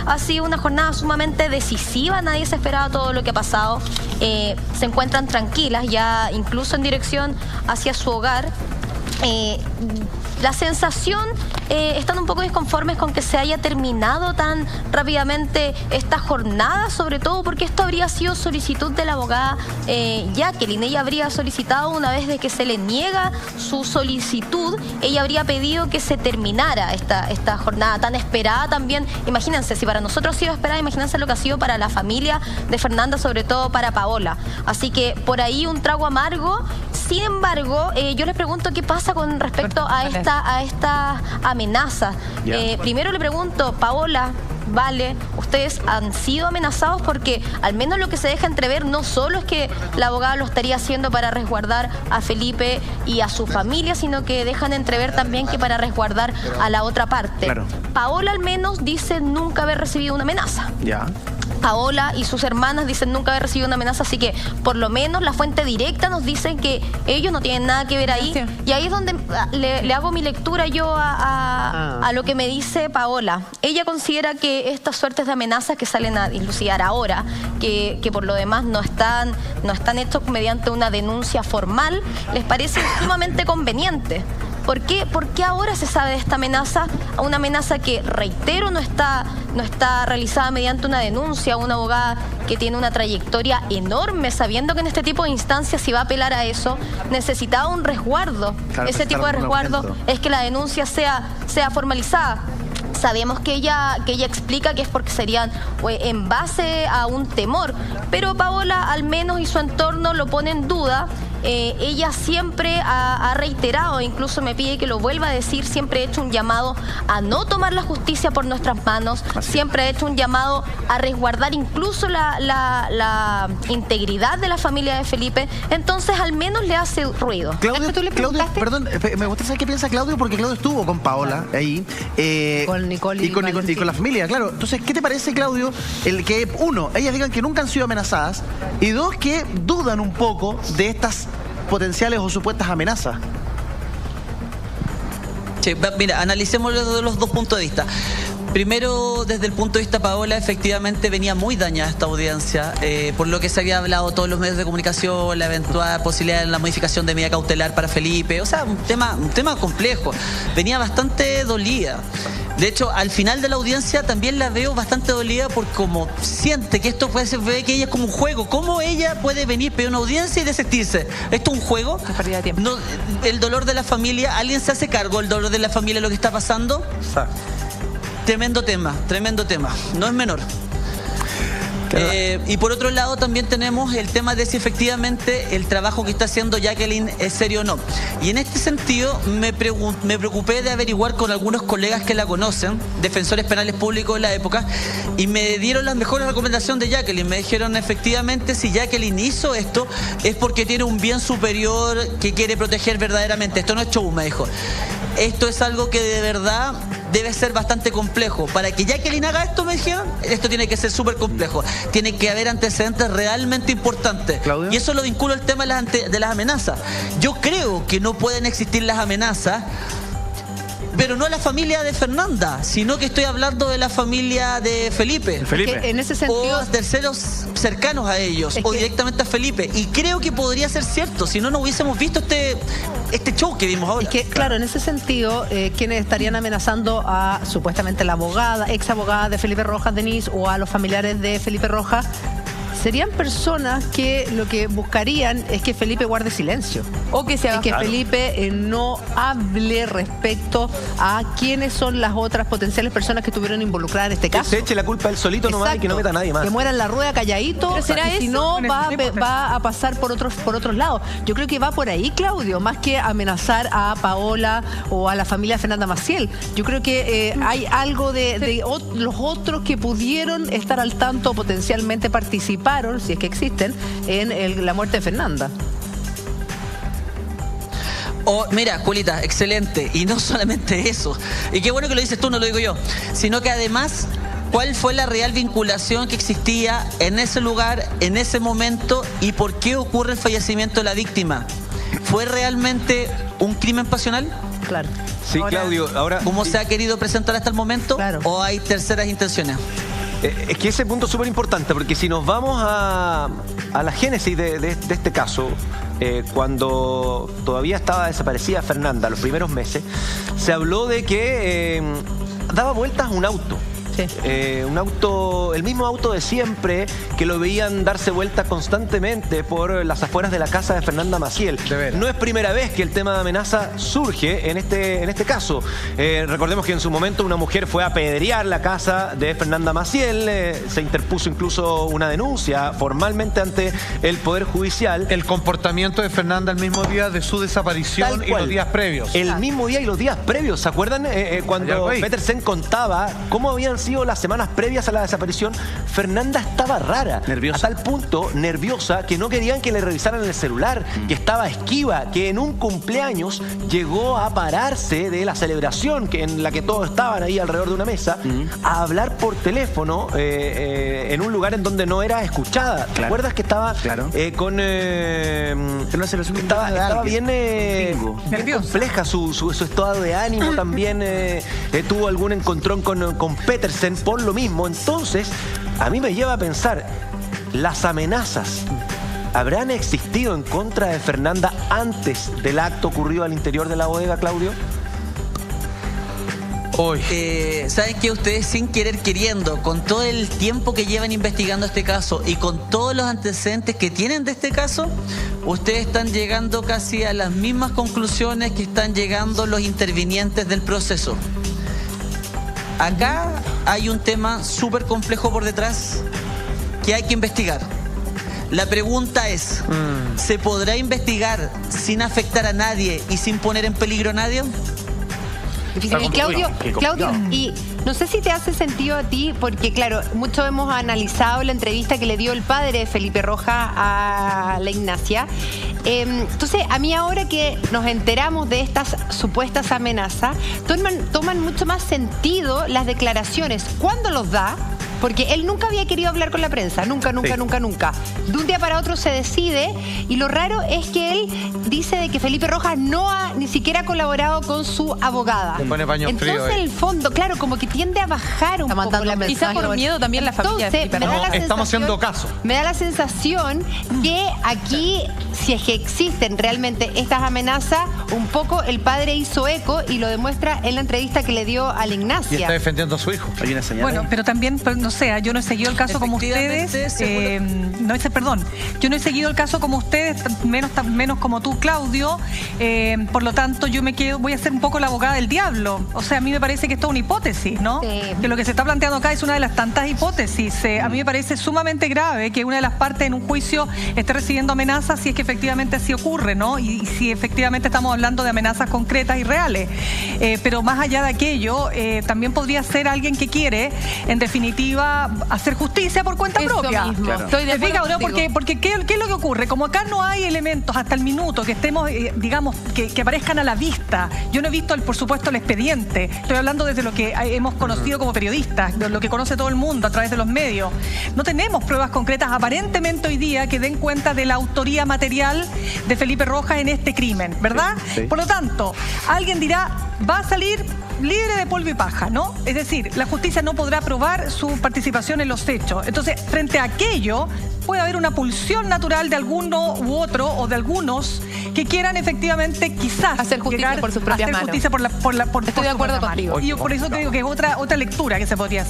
ha sido una jornada sumamente decisiva, nadie se esperaba todo lo que ha pasado. Se encuentran tranquilas, ya incluso en dirección hacia su hogar. La sensación, están un poco disconformes con que se haya terminado tan rápidamente esta jornada, sobre todo porque esto habría sido solicitud de la abogada Jacqueline. Ella habría solicitado, una vez de que se le niega su solicitud, ella habría pedido que se terminara esta jornada tan esperada también. Imagínense, si para nosotros ha sido esperada, imagínense lo que ha sido para la familia de Fernanda, sobre todo para Paola. Así que por ahí un trago amargo. Sin embargo, yo les pregunto qué pasa con respecto a estas amenazas. Primero le pregunto, Paola, Vale, ustedes han sido amenazados, porque al menos lo que se deja entrever no solo es que la abogada lo estaría haciendo para resguardar a Felipe y a su familia, sino que dejan entrever también que para resguardar a la otra parte. Claro. Paola al menos dice nunca haber recibido una amenaza. Ya. Paola y sus hermanas dicen nunca haber recibido una amenaza, así que por lo menos la fuente directa nos dicen que ellos no tienen nada que ver ahí. Y ahí es donde le hago mi lectura yo a lo que me dice Paola. Ella considera que estas suertes de amenazas que salen a dilucidar ahora, que por lo demás no están hechos mediante una denuncia formal, les parece sumamente conveniente. ¿Por qué? Porque ahora se sabe de esta amenaza, una amenaza que, reitero, no está realizada mediante una denuncia, una abogada que tiene una trayectoria enorme, sabiendo que en este tipo de instancias, si va a apelar a eso, necesitaba un resguardo. Claro, ese tipo de resguardo es que la denuncia sea formalizada. Sabemos que ella explica que es porque serían en base a un temor, pero Paola al menos y su entorno lo pone en duda. Ella siempre ha reiterado, incluso me pide que lo vuelva a decir, siempre ha hecho un llamado a no tomar la justicia por nuestras manos, siempre ha hecho un llamado a resguardar incluso la integridad de la familia de Felipe. Entonces al menos le hace ruido. Claudio, perdón, me gustaría saber qué piensa Claudio, porque Claudio estuvo con Paola ahí, con Nicole y con la familia, claro. Entonces, ¿qué te parece, Claudio, el que, uno, ellas digan que nunca han sido amenazadas, y dos, que dudan un poco de estas potenciales o supuestas amenazas? Sí, mira, analicémoslo desde los dos puntos de vista. Primero, desde el punto de vista Paola, efectivamente venía muy dañada esta audiencia, por lo que se había hablado todos los medios de comunicación, la eventual posibilidad de la modificación de medida cautelar para Felipe, o sea, un tema complejo. Venía bastante dolida. De hecho, al final de la audiencia también la veo bastante dolida por cómo siente que esto puede ser, ve que ella es como un juego. ¿Cómo ella puede venir, pedir una audiencia y desistirse? ¿Esto es un juego? Es pérdida de tiempo. No, el dolor de la familia, ¿alguien se hace cargo del dolor de la familia, lo que está pasando? Tremendo tema, no es menor. Y por otro lado también tenemos el tema de si efectivamente el trabajo que está haciendo Jacqueline es serio o no. Y en este sentido me preocupé de averiguar con algunos colegas que la conocen, defensores penales públicos de la época, y me dieron las mejores recomendaciones de Jacqueline. Me dijeron efectivamente si Jacqueline hizo esto es porque tiene un bien superior que quiere proteger verdaderamente. Esto no es show, me dijo. Esto es algo que de verdad debe ser bastante complejo. Para que Jacqueline haga esto, me dijeron, esto tiene que ser súper complejo. Tiene que haber antecedentes realmente importantes. ¿Claudio? Y eso lo vinculo al tema de las amenazas. Yo creo que no pueden existir las amenazas, pero no a la familia de Fernanda, sino que estoy hablando de la familia de Felipe. En ese sentido, o a terceros cercanos a ellos, o directamente a Felipe. Y creo que podría ser cierto, si no, no hubiésemos visto este show que vimos ahora. Es que, claro, en ese sentido, quienes estarían amenazando a supuestamente la abogada, ex abogada de Felipe Rojas, Denise, o a los familiares de Felipe Rojas, serían personas que lo que buscarían es que Felipe guarde silencio. O que Felipe no hable respecto a quiénes son las otras potenciales personas que estuvieron involucradas en este caso. Que se eche la culpa él solito nomás y que no meta a nadie más. Que muera en la rueda calladito, y si no va a pasar por otros lados. Yo creo que va por ahí, Claudio, más que amenazar a Paola o a la familia de Fernanda Maciel. Yo creo que hay algo de los otros que pudieron estar al tanto o potencialmente participar, si es que existen, en la muerte de Fernanda. Mira, Julita, excelente. Y no solamente eso. Y qué bueno que lo dices tú, no lo digo yo. Sino que además, ¿cuál fue la real vinculación que existía en ese lugar, en ese momento? ¿Y por qué ocurre el fallecimiento de la víctima? ¿Fue realmente un crimen pasional? Claro. Sí, Claudio, ahora... ¿Cómo se ha querido presentar hasta el momento? Claro. ¿O hay terceras intenciones? Es que ese punto es súper importante, porque si nos vamos a la génesis de este caso, cuando todavía estaba desaparecida Fernanda, los primeros meses, se habló de que daba vueltas un auto. Sí. Un auto, el mismo auto de siempre, que lo veían darse vueltas constantemente por las afueras de la casa de Fernanda Maciel. No es primera vez que el tema de amenaza surge en este caso. Recordemos que en su momento una mujer fue a apedrear la casa de Fernanda Maciel, se interpuso incluso una denuncia formalmente ante el Poder Judicial. El comportamiento de Fernanda el mismo día de su desaparición y los días previos. El mismo día y los días previos. ¿Se acuerdan cuando Petersen contaba cómo habían sido las semanas previas a la desaparición? Fernanda estaba rara, nerviosa, a tal punto nerviosa que no querían que le revisaran el celular, que estaba esquiva, que en un cumpleaños llegó a pararse de la celebración en la que todos estaban ahí alrededor de una mesa, a hablar por teléfono en un lugar en donde no era escuchada. ¿Te acuerdas que estaba con estaba bien compleja su estado de ánimo? También tuvo algún encontrón con Petersen por lo mismo. Entonces, a mí me lleva a pensar, ¿las amenazas habrán existido en contra de Fernanda antes del acto ocurrido al interior de la bodega, Claudio? ¿Saben que ustedes, sin querer queriendo, con todo el tiempo que llevan investigando este caso y con todos los antecedentes que tienen de este caso, ustedes están llegando casi a las mismas conclusiones que están llegando los intervinientes del proceso? Acá hay un tema súper complejo por detrás que hay que investigar. La pregunta es, ¿se podrá investigar sin afectar a nadie y sin poner en peligro a nadie? Y Claudio, y no sé si te hace sentido a ti, porque claro, mucho hemos analizado la entrevista que le dio el padre de Felipe Rojas a la Ignacia. Entonces, a mí ahora que nos enteramos de estas supuestas amenazas, toman mucho más sentido las declaraciones. ¿Cuándo los da? Porque él nunca había querido hablar con la prensa, nunca. De un día para otro se decide, y lo raro es que él dice de que Felipe Rojas no ha ni siquiera colaborado con su abogada. Se pone paño frío. Entonces, en el fondo, claro, como que tiende a bajar un poco la mensaje. Quizá por miedo también la familia. Entonces, estamos haciendo caso. Me da la sensación que aquí, si es que existen realmente estas amenazas, un poco el padre hizo eco y lo demuestra en la entrevista que le dio a la Ignacia. Y está defendiendo a su hijo. Hay una señal. Bueno, pero también, no sé, yo no he seguido el caso como ustedes. Yo no he seguido el caso como ustedes, menos como tú, Claudio. Por lo tanto, voy a ser un poco la abogada del diablo. O sea, a mí me parece que esto es una hipótesis, ¿no? Sí. Que lo que se está planteando acá es una de las tantas hipótesis. A mí me parece sumamente grave que una de las partes en un juicio esté recibiendo amenazas, si es que efectivamente así ocurre, ¿no? Y si efectivamente estamos hablando de amenazas concretas y reales. Pero más allá de aquello, también podría ser alguien que quiere, en definitiva, hacer justicia por cuenta propia. Claro. Estoy de acuerdo, ¿no? Porque ¿qué es lo que ocurre? Como acá no hay elementos hasta el minuto que estemos, digamos, que aparezcan a la vista. Yo no he visto, por supuesto, el expediente. Estoy hablando desde lo que hemos conocido como periodistas, de lo que conoce todo el mundo a través de los medios. No tenemos pruebas concretas aparentemente hoy día que den cuenta de la autoría material de Felipe Rojas en este crimen, ¿verdad? Sí. Por lo tanto, alguien dirá, va a salir libre de polvo y paja, ¿no? Es decir, la justicia no podrá probar su participación en los hechos. Entonces, frente a aquello, puede haber una pulsión natural de alguno u otro, o de algunos, que quieran efectivamente quizás hacer justicia por sus propias manos. Hacer justicia por Estoy de acuerdo contigo. Y yo por eso te digo que es otra lectura que se podría hacer.